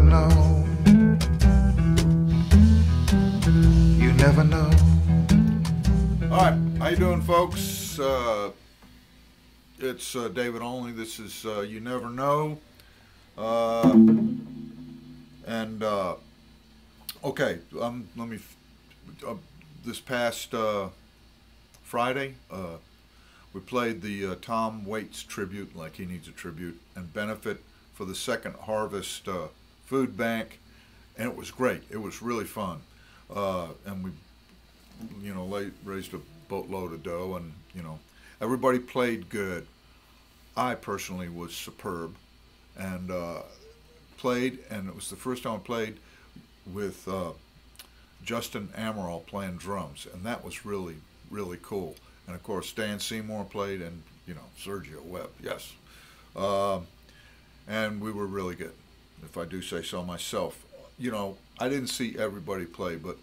never know. You never know. All right, how you doing, folks? It's David Olney. This is You Never Know. Okay, let me. This past Friday, we played the Tom Waits tribute, like he needs a tribute, and benefit for the Second Harvest Food Bank, and it was great. It was really fun, and we, raised a boatload of dough, and everybody played good. I personally was superb, and played, and it was the first time I played with Justin Amaral playing drums, and that was really, really cool. And of course, Stan Seymour played, and Sergio Webb, yes. And we were really good, if I do say so myself. I didn't see everybody play, but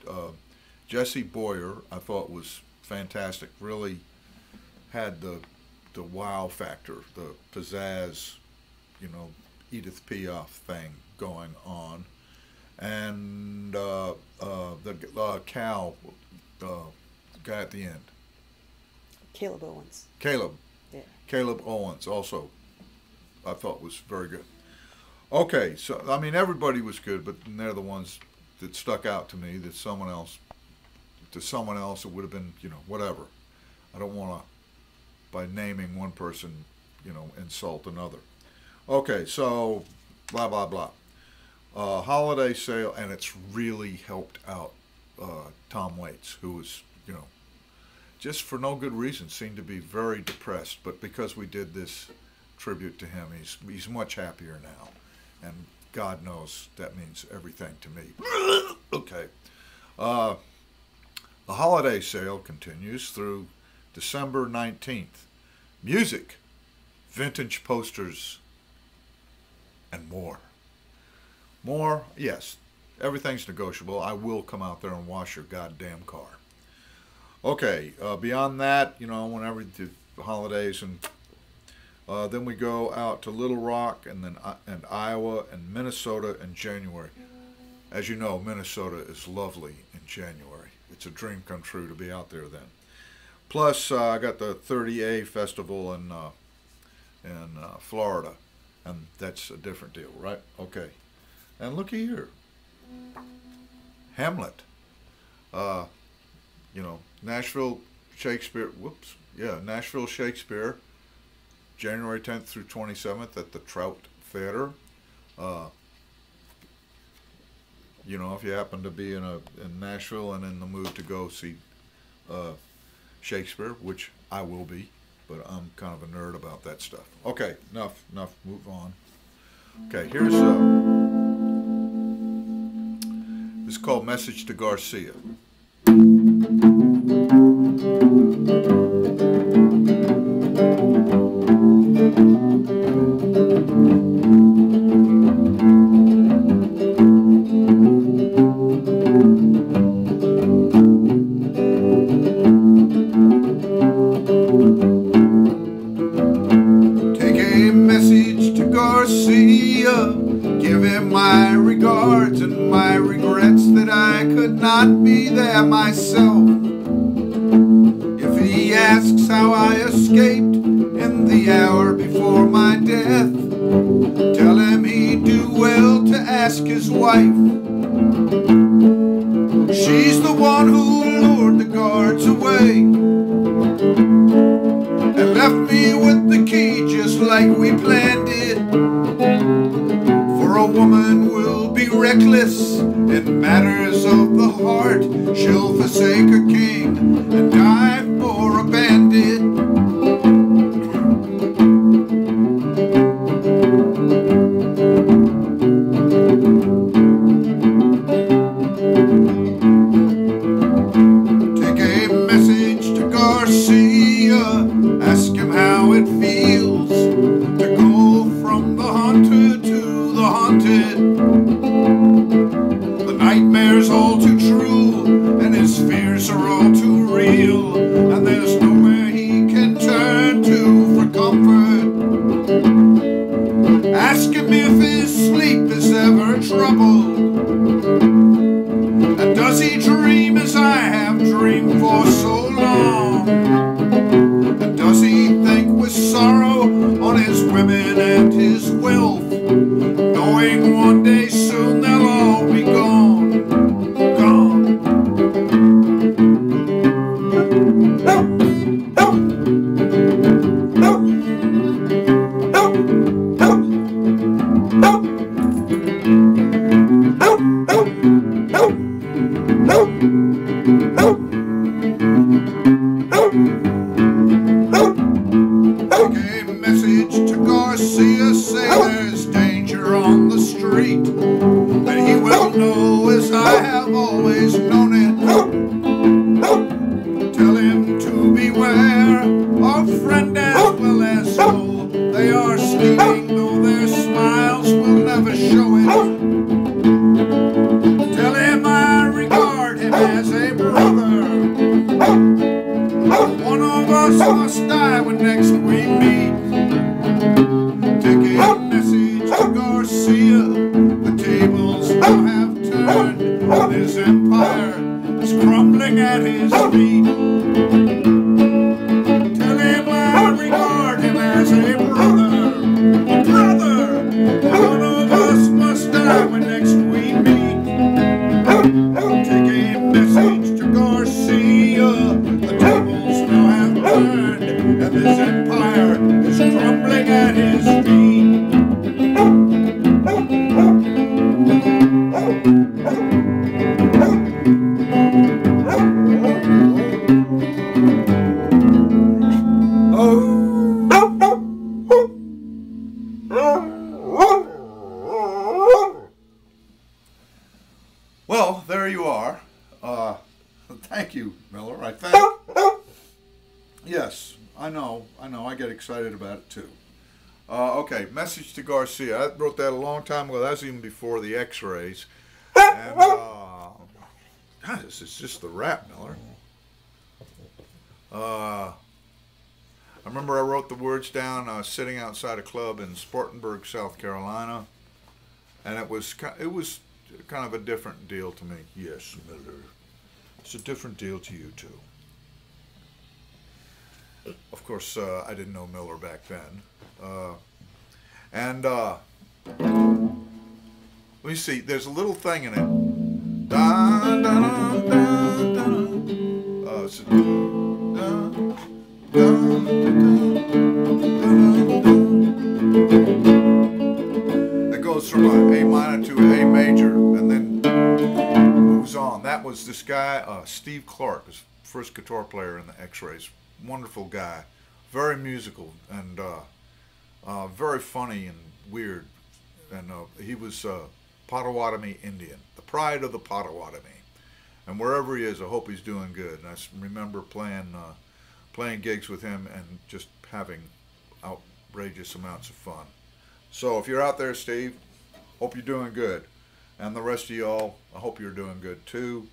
Jesse Boyer, I thought, was fantastic. Really had the wow factor, the pizzazz, Edith Piaf thing going on. And the Cal, the guy at the end. Caleb Owens. Caleb. Yeah. Caleb Owens also, I thought, was very good. Okay, so, everybody was good, but they're the ones that stuck out to me, that someone else, it would have been, whatever. I don't want to, by naming one person, insult another. Okay, so, blah, blah, blah. Holiday sale, and it's really helped out Tom Waits, who was, just for no good reason, seemed to be very depressed. But because we did this tribute to him, he's much happier now, and God knows that means everything to me. Okay, the holiday sale continues through December 19th. Music, vintage posters, and more. More, yes, everything's negotiable. I will come out there and wash your goddamn car. Okay, beyond that, whenever the holidays, and then we go out to Little Rock, and then Iowa and Minnesota in January. As you know, Minnesota is lovely in January. It's a dream come true to be out there then. Plus, I got the 30A festival in Florida, and that's a different deal, right? Okay. And looky here, Hamlet, Nashville Shakespeare, Nashville Shakespeare, January 10th through 27th at the Trout Theater. If you happen to be in Nashville and in the mood to go see Shakespeare, which I will be, but I'm kind of a nerd about that stuff. Okay, enough, move on. Okay, here's this is called Message to Garcia. Take a message to Garcia. Give him my regards and my regrets that I could not be there myself. If he asks how I escaped in the hour before my death, tell him he'd do well to ask his wife. She's the one who lured the guards away and left me with the key just like we planned it. For a woman will be reckless in matters of the heart. She'll forsake a king and die for a bandit. Take a message to Garcia. Ask him how it feels to go from the haunted to the haunted. The nightmare's all too true, and his fears are all too real, and there's nowhere he can turn to for comfort. Ask him if his sleep is ever troubled? And does he dream as I have dreamed for so long? And does he think with sorrow on his women and his wealth, knowing one day soon they'll all be gone, gone? Take a message to Garcia, say there's danger on the street, and he will know as I have always known it. Tell him to beware of friend as well as foe. They are sleeping, though their smiles will never show it. Tell him I regard him as a brother. One of us must die when next we meet. Take a message to Garcia. The tables now have turned, and his empire is crumbling at his feet. Tell him I regard him as a brother. Brother! One of us must die when next we meet. Take a message to Garcia. The tables now have turned, and his empire is crumbling at his feet. Well, there you are. Thank you, Miller. I think. Yes, I know. I get excited about it too. Okay, message to Garcia. I wrote that a long time ago. That was even before the X-rays. And God, this is just the rap, Miller. I remember I wrote the words down sitting outside a club in Spartanburg, South Carolina, and it was kind of a different deal to me. Yes, Miller. It's a different deal to you too. Of course, I didn't know Miller back then. Let me see. There's a little thing in it. Dun, dun, dun, dun, dun. Dun, dun, dun, dun. It goes from a minor to an A major, and then moves on. That was this guy, Steve Clark, his first guitar player in the X-rays. Wonderful guy, very musical, and very funny and weird. And he was Potawatomi Indian, the pride of the Potawatomi. And wherever he is, I hope he's doing good. And I remember playing gigs with him and just having outrageous amounts of fun. So if you're out there, Steve, hope you're doing good. And the rest of y'all, I hope you're doing good too.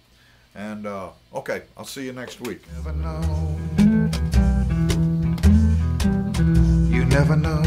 And okay, I'll see you next week. Never know. You never know.